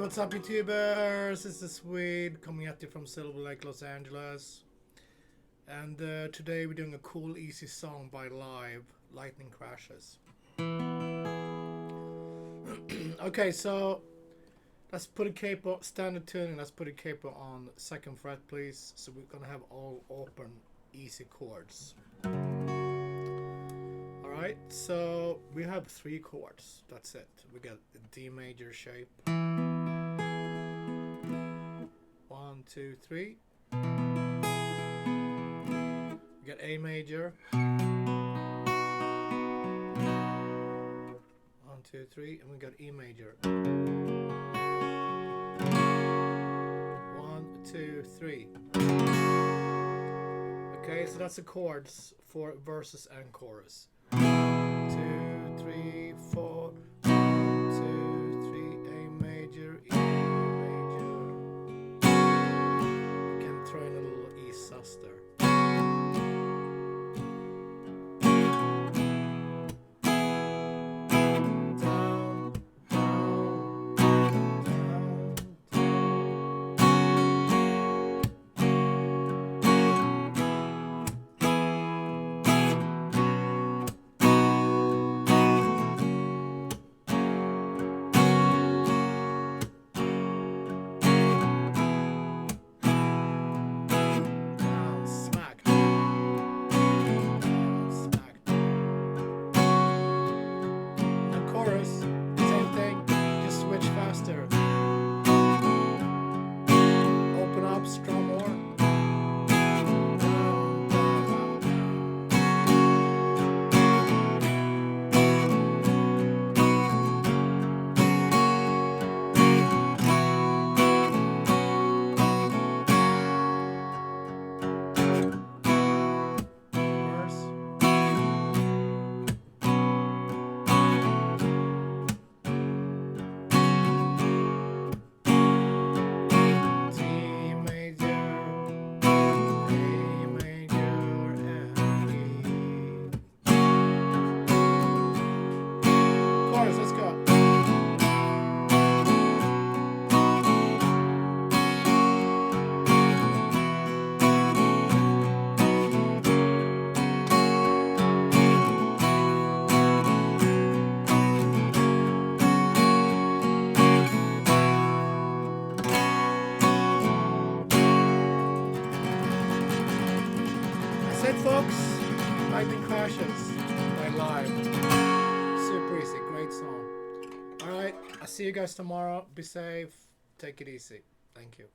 what's up, YouTubers? This is Swede coming at you from Silver Lake, Los Angeles. And today we're doing a cool, easy song by Live, Lightning Crashes. Okay, so let's put a capo, standard tuning, let's put a capo on 2nd fret, please. So we're gonna have all open, easy chords. Alright, so we have 3 chords, that's it. We got the D major shape. 1, 2, 3. We got A major. 1, 2, 3, and we got E major. 1, 2, 3. Okay, so that's the chords for verses and chorus. 2, 3, 4. 1, 2, 3, A major, E major. You can throw in a little E sus there. That's it, folks. Lightning Crashes by Live. Super easy, great song. Alright, I'll see you guys tomorrow. Be safe. Take it easy. Thank you.